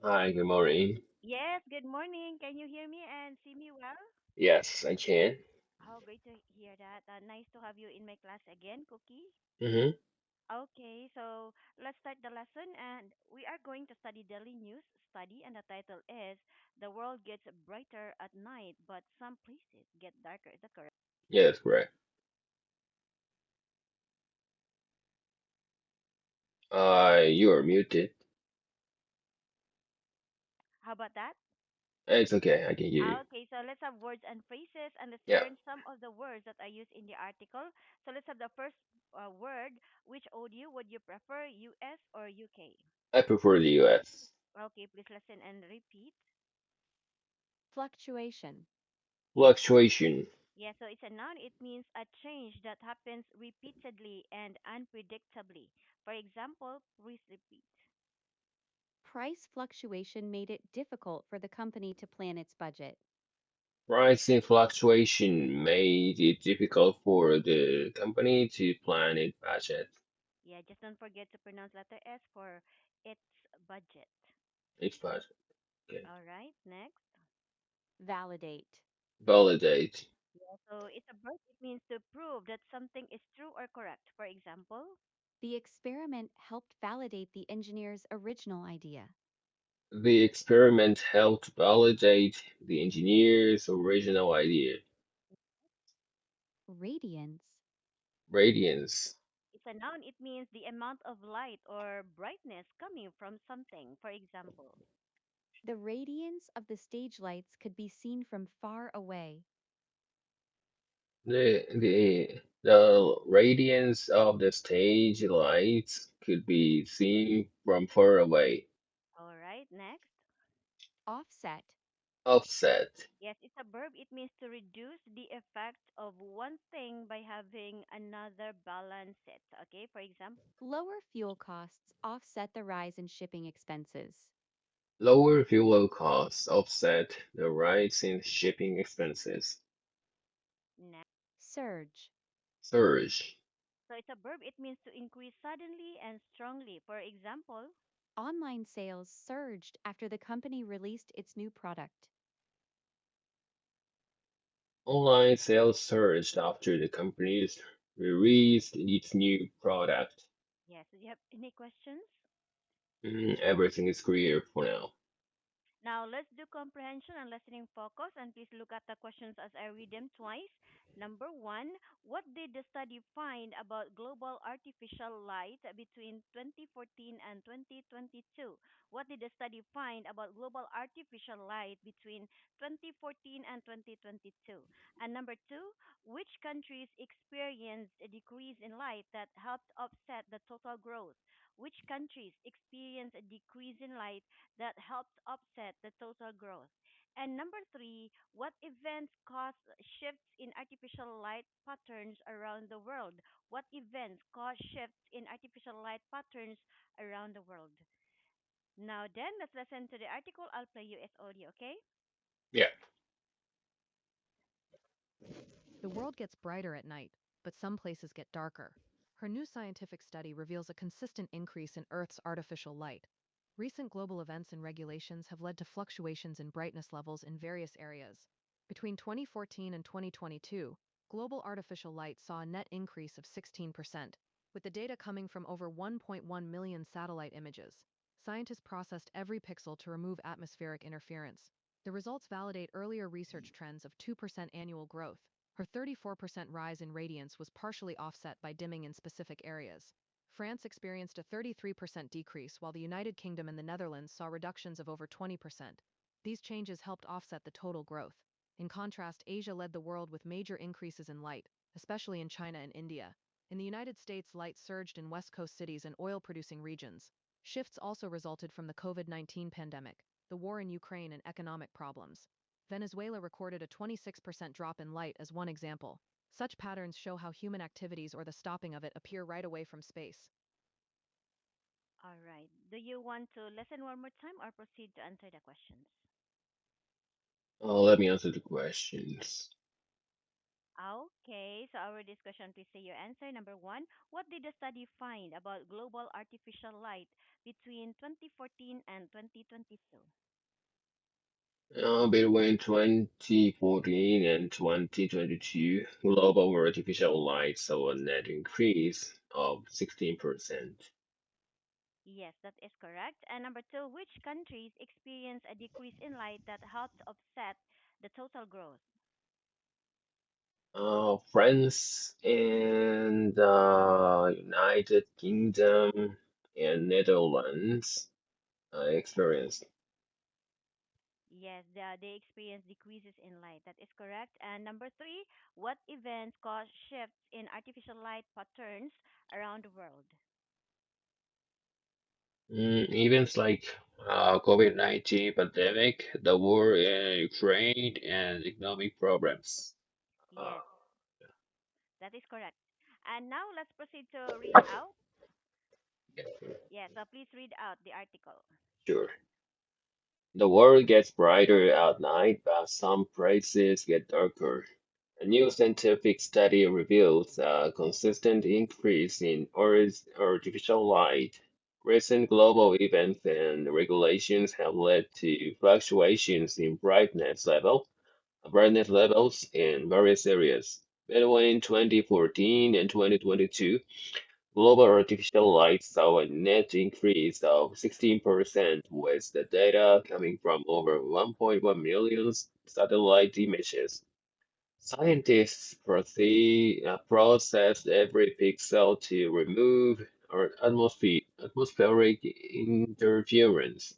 Hi, good morning. Yes, good morning. Can you hear me and see me well? Yes, I can. Oh, great to hear that. Nice to have you in my class again, Cookie. Mm-hmm. Okay, so let's start the lesson, and we are going to study daily news study, and the title is "The World Gets Brighter at Night, but Some Places Get Darker." Is that correct? Yeah, that's correct. You are muted. How about that? It's okay, I can hear you. Okay, so let's have words and phrases, and let's Yeah, learn some of the words that are used in the article. So let's have the first word. Which audio would you prefer, US or UK? I prefer the US. Okay, please listen and repeat. Fluctuation. Fluctuation. Yeah, so it's a noun. It means a change that happens repeatedly and unpredictably. For example, please repeat. Price fluctuation made it difficult for the company to plan its budget. Pricing fluctuation made it difficult for the company to plan its budget. Yeah, just don't forget to pronounce letter S for its budget. Its budget. Okay. All right, next. Validate. Validate. Yeah, so it's a verb. It means to prove that something is true or correct. For example, The experiment helped validate the engineer's original idea. The experiment helped validate the engineer's original idea. Radiance. Radiance. it's a noun. It means the amount of light or brightness coming from something. For example, The radiance of the stage lights could be seen from far away. The radiance of the stage lights could be seen from far away. all right, next. Offset. Offset. Yes, it's a verb. It means to reduce the effect of one thing by having another balance it. Okay, for example, Lower fuel costs offset the rise in shipping expenses. Lower fuel costs offset the rise in shipping expenses. next. Surge. Surge. So it's a verb. It means to increase suddenly and strongly. For example, Online sales surged after the company released its new product. Online sales surged after the company released its new product. yes. Do you have any questions? Everything is clear for now. Now let's do comprehension and listening focus, and please look at the questions as I read them twice. Number one, what did the study find about global artificial light between 2014 and 2022? What did the study find about global artificial light between 2014 and 2022? And number two, which countries experienced a decrease in light that helped offset the total growth? Which countries experienced a decrease in light that helps offset the total growth? And number three, what events cause shifts in artificial light patterns around the world? What events cause shifts in artificial light patterns around the world? Now then, let's listen to the article. I'll play you as audio, okay? Yeah. The world gets brighter at night, but some places get darker. Her new scientific study reveals a consistent increase in Earth's artificial light. Recent global events and regulations have led to fluctuations in brightness levels in various areas. Between 2014 and 2022, global artificial light saw a net increase of 16%, with the data coming from over 1.1 million satellite images. Scientists processed every pixel to remove atmospheric interference. The results validate earlier research trends of 2% annual growth. Her 34% rise in radiance was partially offset by dimming in specific areas. France experienced a 33% decrease, while the United Kingdom and the Netherlands saw reductions of over 20%. These changes helped offset the total growth. In contrast, Asia led the world with major increases in light, especially in China and India. In the United States, light surged in West Coast cities and oil-producing regions. Shifts also resulted from the COVID-19 pandemic, the war in Ukraine, and economic problems. Venezuela recorded a 26% drop in light as one example. Such patterns show how human activities or the stopping of it appear right away from space. All right. Do you want to listen one more time or proceed to answer the questions? Let me answer the questions. Okay, so our discussion, please say your answer. Number one, what did the study find about global artificial light between 2014 and 2022? Between 2014 and 2022, global artificial light saw a net increase of 16%. Yes, that is correct. And number two, which countries experience a decrease in light that helps offset the total growth? France and United Kingdom and Netherlands experienced. Yes, they experience decreases in light. That is correct. And number three, what events cause shifts in artificial light patterns around the world? Events like COVID-19 pandemic, the war in Ukraine, and economic problems. Uh, Yes, that is correct. And now let's proceed to read out. yeah, Yes, so please read out the article. sure. The world gets brighter at night, but some places get darker. A new scientific study reveals a consistent increase in artificial light. Recent global events and regulations have led to fluctuations in brightness levels in various areas. Between 2014 and 2022, global artificial light saw a net increase of 16%, with the data coming from over 1.1 million satellite images. Scientists process every pixel to remove atmospheric interference.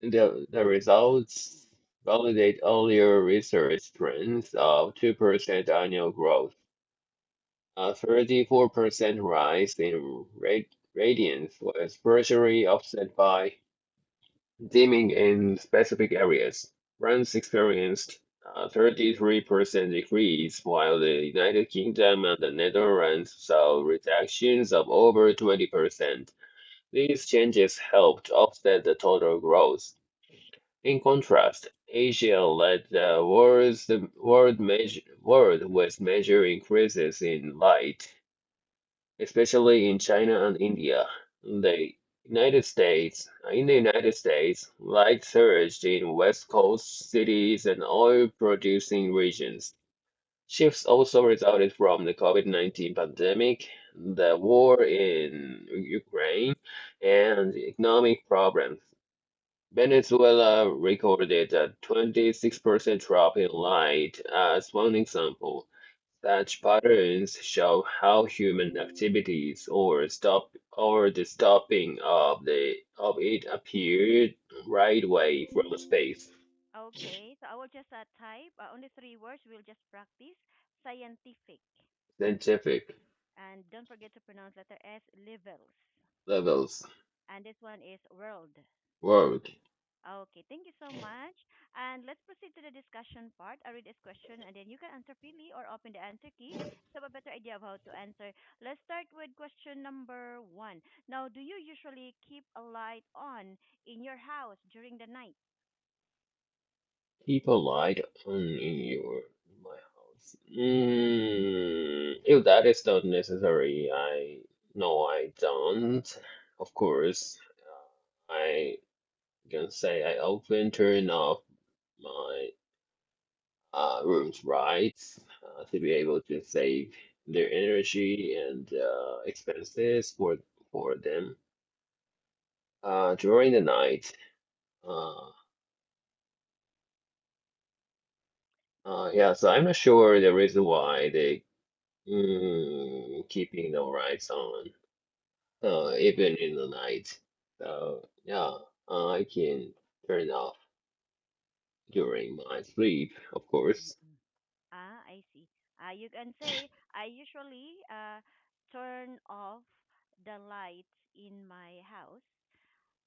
The results validate earlier research trends of 2% annual growth. A 34% rise in radiance was partially offset by dimming in specific areas. France experienced a 33% decrease, while the United Kingdom and the Netherlands saw reductions of over 20%. These changes helped offset the total growth. In contrast, Asia led the world with major increases in light, especially in China and India. In the United States, light surged in West Coast cities and oil-producing regions. Shifts also resulted from the COVID-19 pandemic, the war in Ukraine, and economic problems. Venezuela recorded a 26% drop in light as one example. Such patterns show how human activities or the stopping of it appeared right away from space. Okay, so I will just type only three words. We'll just practice scientific. Scientific And don't forget to pronounce letter S, levels. levels And this one is world. world. Okay, thank you so much. And let's proceed to the discussion part. I read this question and then you can answer freely or open the answer key to have a better idea of how to answer. Let's start with question number one. Now, do you usually keep a light on in your house during the night? Keep a light on in my house. If that is not necessary, I no, I don't. Of course, I can say I often turn off my room's lights to be able to save their energy and expenses for them during the night. Uh, yeah, so I'm not sure the reason why they keeping the lights on even in the night. So yeah, I can turn off during my sleep, of course. Mm-mm. I see. You can say I usually turn off the lights in my house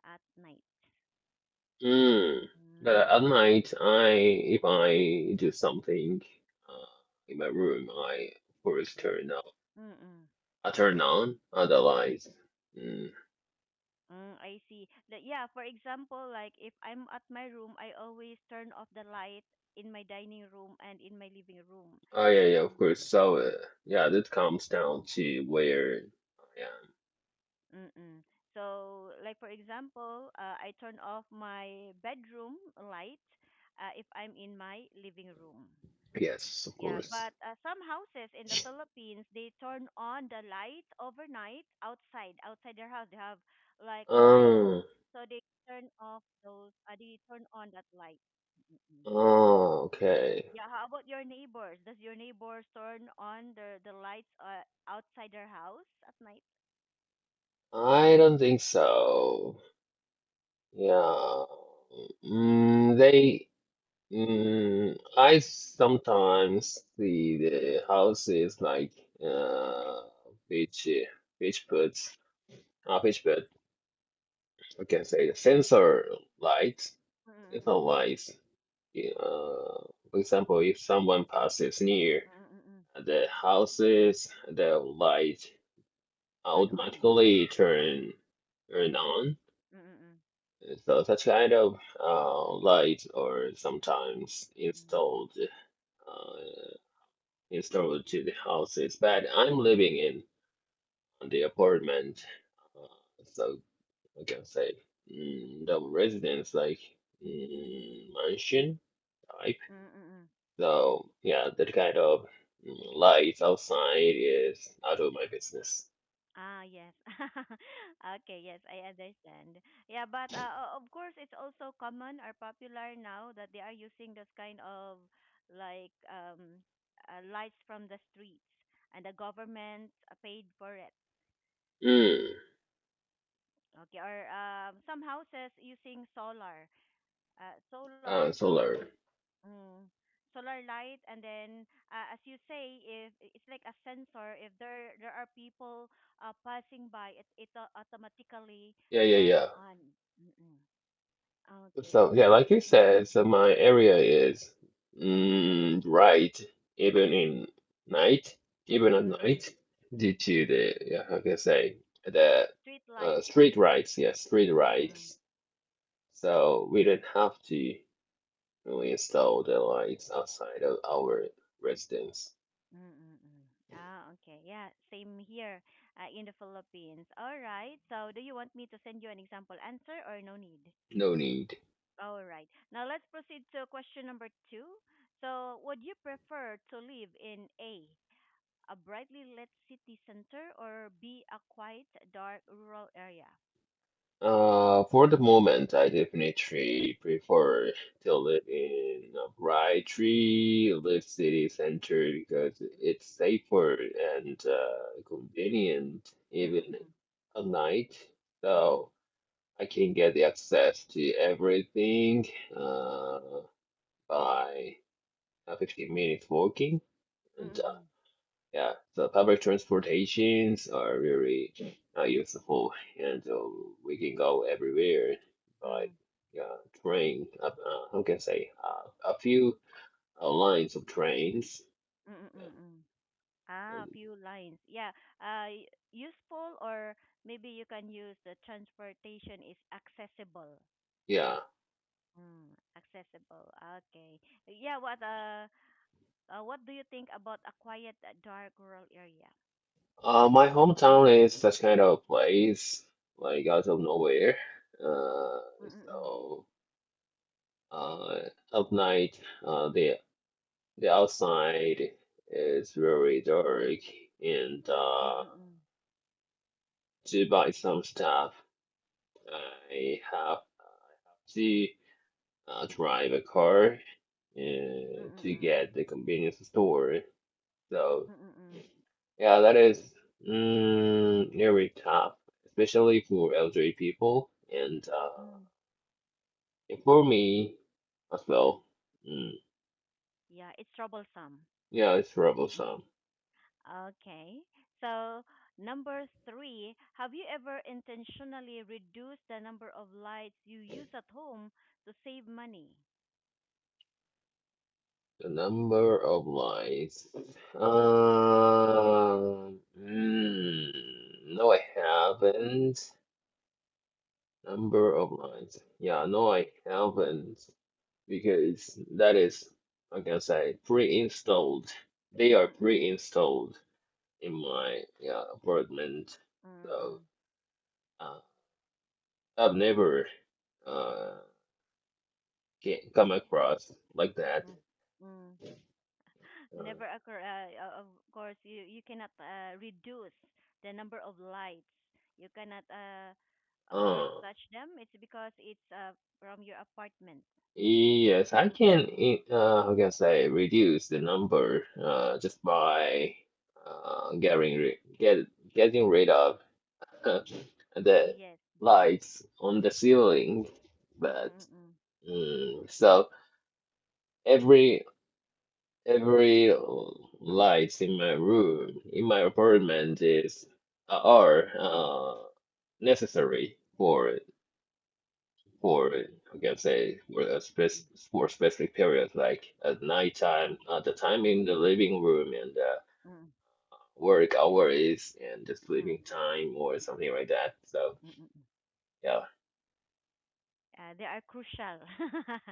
at night. Mm. But Mm. at night, if I do something in my room, I of course Mm-mm. turn on the lights. Mm. I see. Yeah, for example, like if I'm at my room, I always turn off the light in my dining room and in my living room. Oh yeah, yeah, of Mm, course. So yeah, that comes down to where I am. mm-mm. So, like for example, I turn off my bedroom light if I'm in my living room. Yes, of Yeah, course. but some houses in the Philippines, they turn on the light overnight outside their house. They have like a light, Oh, so they turn off those. They turn on that light. Mm-mm. oh, okay. Yeah, how about your neighbors? Does your neighbors turn on the lights outside their house at night? I don't think so. Yeah. They. I sometimes see the houses like which which puts which put I can say the sensor lights. It's Mm-mm. not lights. For example, if someone passes near Mm-mm. the houses, the light Turn on. automatically turn on. Mm-mm. So such kind of light or sometimes Mm. installed to the houses. But I'm living in the apartment, so I can say the residence like mansion type. Mm-mm. So yeah, that kind of lights outside is out of my business. Ah, yes. Okay, yes, I understand. Yeah, but of course, it's also common or popular now that they are using this kind of like lights from the streets, and the government paid for it. Mm, Okay, or some houses using solar. solar. Mm, solar light, and then as you say, if it's like a sensor, if there are people passing by, it automatically Yeah, yeah, turn yeah. on. Mm-mm. Okay. So yeah, like you said, so my area is bright even in night, even at Mm-mm. night, due to the yeah, how can I say the Street lights. street lights, yeah, street Mm-mm. lights. So we don't have to really install the lights outside of our residence. Mm-mm. Ah, okay. Yeah, same here in the Philippines. All right. So, do you want me to send you an example answer or no need? No need. All right. Now let's proceed to question number two. So, would you prefer to live in a brightly lit city center or B, a quiet, dark rural area? For the moment, I definitely prefer to live in a bright tree lit city center because it's safer and convenient even Mm-mm. at night. Mm-mm. So I can get the access to everything by 15 minutes walking. And Mm-mm. yeah, so public transportations are very useful, and we can go everywhere by Mm. train. How can I say a few lines of trains. Mm-mm. Ah, a And, few lines. Yeah. Useful, or maybe you can use the transportation is accessible. yeah, Accessible. Okay. Yeah, what do you think about a quiet, dark rural area? my hometown is such kind of place like out of nowhere. Uh, Mm-mm. so at night, the outside is very dark and Mm-mm. to buy some stuff, I have to drive a car to Mm-mm. get the convenience store. So Mm-mm. yeah, that is very tough, especially for elderly people Mm. and for me as well. Mm, Yeah, it's troublesome. yeah, it's Mm-mm. troublesome. Okay. So, number three, have you ever intentionally reduced the number of lights you use at home to save money? The number of lights. No, I haven't. Number of lines. Yeah, no, I haven't because that is, I can say, pre-installed. They are pre-installed in my apartment. So Mm-mm. uh, I've never uh, come across like that. Mm. Mm. Uh, Never occur. Of course, you cannot reduce the number of lights. You cannot, of course, uh, touch them. It's because it's from your apartment. yes, I can, how can I say, reduce the number just by getting rid of the Yes. lights on the ceiling. But Mm-mm. so every every lights in my room, in my apartment are necessary for I can say for specific periods like at nighttime, the time in the living room and Mm. work hours and the Mm. sleeping time or something like that. So Mm-mm. yeah, They are crucial.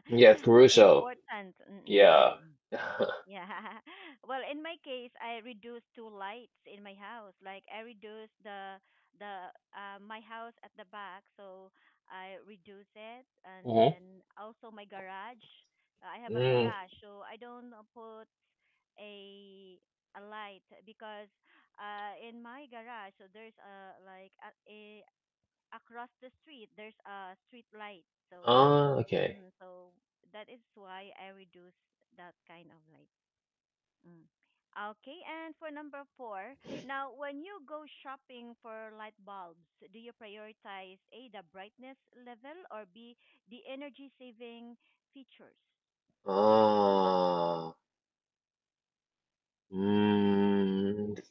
yes, crucial. Important. Yeah. Mm-mm. Yeah. Well, in my case, I reduced two lights in my house. Like I reduced the my house at the back, so I reduce it, and Mhm. then also my garage. I have a Mm. garage, so I don't put a light because in my garage, so there's a across the street there's a street light, so Okay. so that is why I reduce that kind of light. mm. Okay, and for number four, now when you go shopping for light bulbs, do you prioritize a the brightness level or b the energy saving features?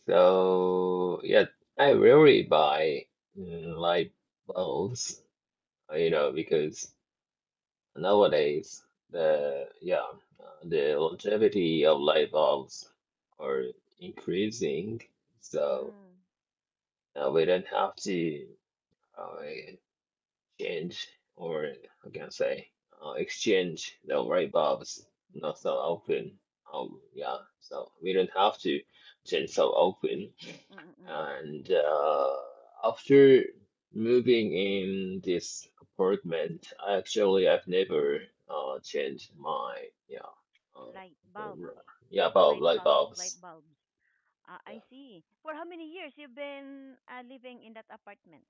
So yeah, I rarely buy light bulbs, because nowadays the longevity of light bulbs are increasing, so Mm, we don't have to uh, change or I can say exchange the light bulbs not so often. Yeah, so we don't have to change so often. mm, mm, And after moving in this apartment, I've never changed my uh, light bulb, light light bulbs. bulbs. I see. For how many years you've been living in that apartment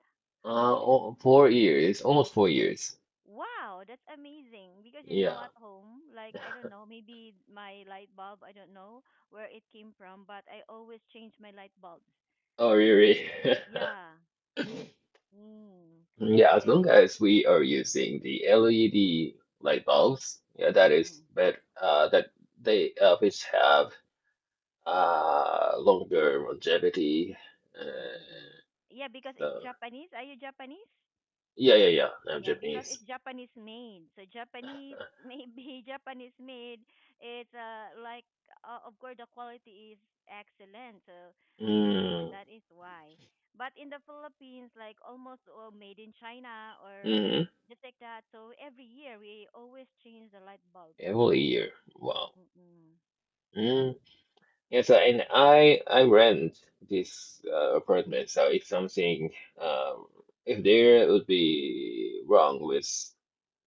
house? 4 years, almost 4 years. Wow, that's amazing. Because Yeah. at home, like I don't know, maybe my light bulb, I don't know where it came from, but I always change my light bulbs. Oh, really? Yeah. Mm. Yeah, as It, long as we are using the LED light bulbs, yeah, that is, mm, but that they which have longer longevity. yeah, because it's So Japanese. Are you Japanese? yeah, I'm Yeah, because Japanese. it's Japanese made. So Japanese, maybe Japanese made. It's like of course the quality is excellent. So Mm, that is why. But in the Philippines, like almost made in China or mm, just like that. So every year we always change the light bulbs. every year. Wow. Mm-mm. Mm. Yeah, so and I rent this apartment, so if something if there would be wrong with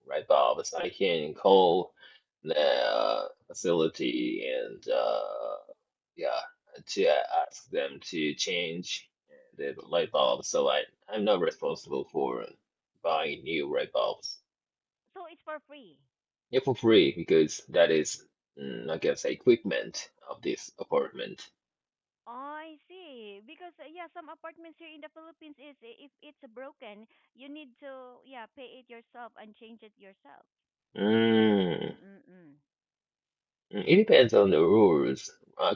light bulbs, I can call the facility and yeah to ask them to change the light bulbs. So I'm not responsible for buying new light bulbs. So it's for free. Yeah, for free because that is I guess equipment of this apartment. Oh, I see. Because yeah, some apartments here in the Philippines is if it's broken, you need to yeah pay it yourself and change it yourself. Mm. Mm-mm. It depends on the rules,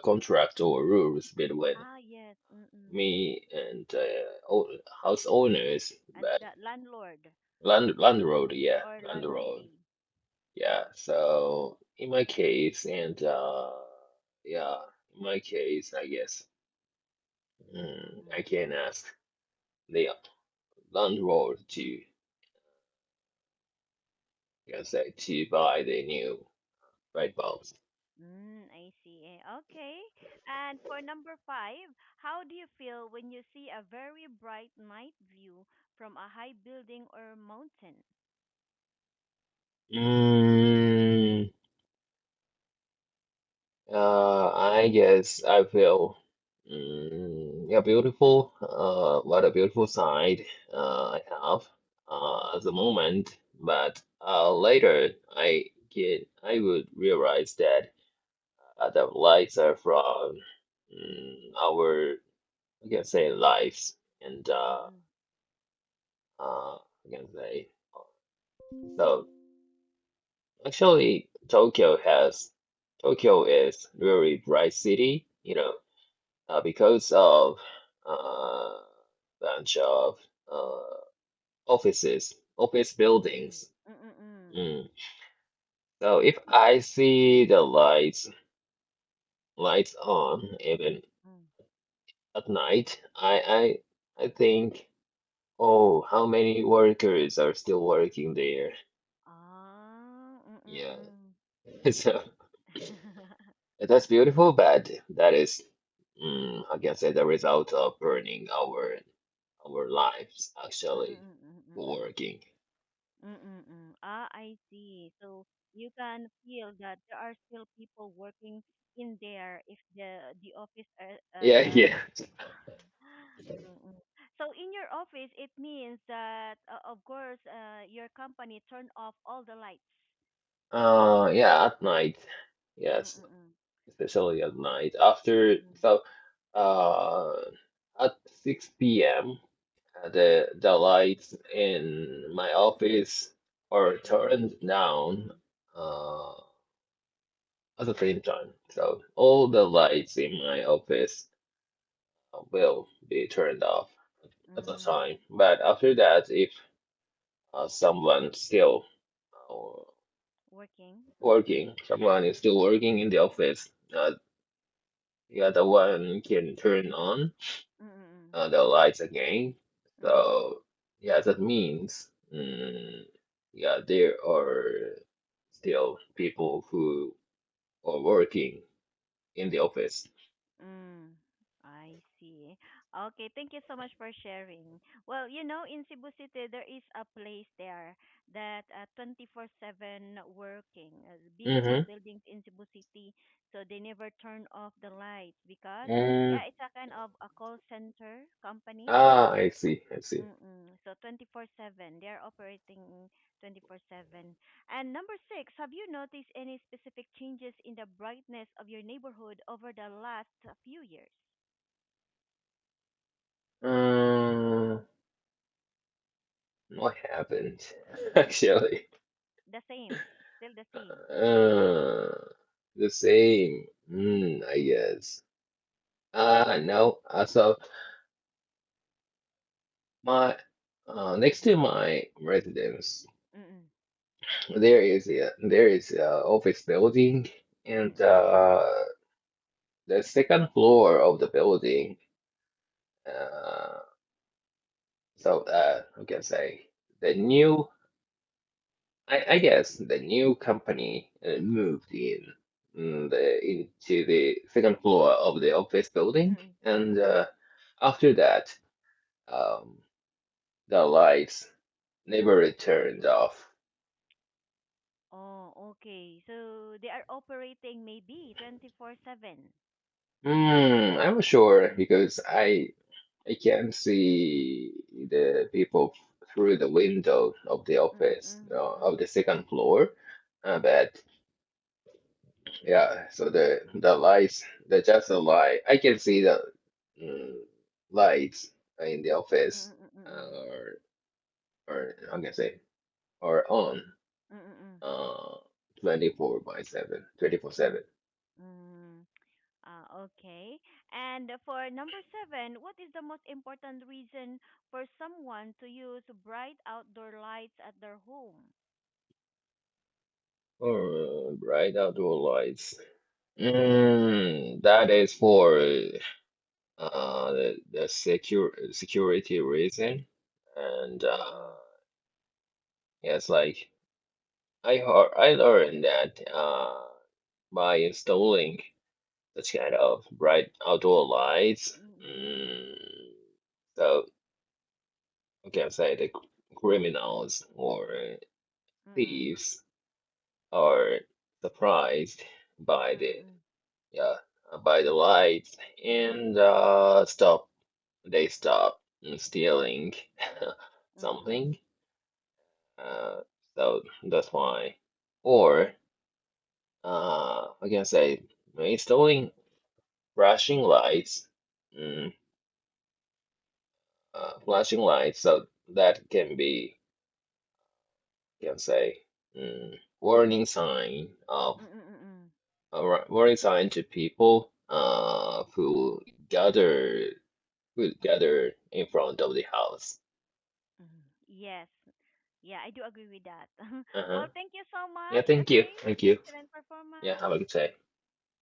contract or rules between Ah, yes. Mm-mm. me and house owners, And but the landlord landlord, yeah, or landlord, landlady. yeah. So in my case, and yeah, in my case, I guess I Mm-mm. can ask the landlord to. can say, to buy the new light bulbs. I see. Okay. And for number five, how do you feel when you see a very bright night view from a high building or mountain? Mm, I guess I feel yeah, beautiful. What a beautiful side I have at the moment. But later, I would realize that the lights are from our, I can say, lives, and Mm-mm. I can say so. Actually, Tokyo is very bright city, because of bunch of uh, office Mm. buildings. Mm-mm. Mm. So if I see the lights on even Mm. at night, I think, oh, how many workers are still working there? Ah. Yeah. Mm-mm. So that's beautiful, but that is, I can say, the result of burning our lives actually Mm-mm. working. Mm-mm. Ah, I see. So you can feel that there are still people working in there if the office Yeah, are yeah. Mm-mm. So in your office, it means that, of course, your company turned off all the lights. Yeah, at night. Yes, Mm-mm. especially at night. After, Mm-mm. so, uh, at 6 p.m., the lights in my office are turned down uh, at the same time. So all the lights in my office will be turned off at the Mm. time. But after that, if someone still uh, Working. someone is still working in the office, the other one can turn on Mm-mm. the lights again. Mm-mm. So yeah, that means yeah, there are still people who are working in the office. Mm, I see. Okay, thank you so much for sharing. Well, in Cebu City, there is a place there that 24/7 working, big Mm-hmm. buildings in Cebu City, so they never turn off the lights because, Mm. yeah, it's a kind of a call center company. Ah, I see, I see. So 24/7, they are operating 24/7. And number six, have you noticed any specific changes in the brightness of your neighborhood over the last few years? What happened actually? The same, still the same. Uh, the same. I guess. No. So my next to my residence, Mm-mm, there is a office building, and mm-mm, the second floor of the building. Uh, I can say the new. I guess the new company moved into the second floor of the office building, mm-mm. and after that, um, the lights never returned off. Oh, okay. So they are operating maybe 24/7. I'm not sure because I can see the people through the window of the Mm-mm, office mm-mm, of the second floor, but yeah, so the lights, the just the light, I can see the mm, lights in the office, mm-mm, mm-mm, or I can say are on mm-mm, uh 24 by 7, 24/7. mm-mm. Okay. And for number seven, what is the most important reason for someone to use bright outdoor lights at their home? Bright outdoor lights. That is for the security reason, and Mm-mm, yeah, it's like I learned that by installing such kind of bright outdoor lights, Mm-mm. mm, so I can say the criminals or Mm-mm. thieves are surprised by the Mm-mm. yeah by the lights and stop stealing Mm-mm. something. Uh, so that's why. Or I can say installing flashing lights, mm, flashing lights, so that can be, can say, warning sign of Mm-mm. warning sign to people who gather in front of the house. Mm-mm. Yes. Yeah, I do agree with that. Uh-huh. Well, thank you so Yeah, much, thank you, okay? thank you. Excellent Yeah, have a performance. good day.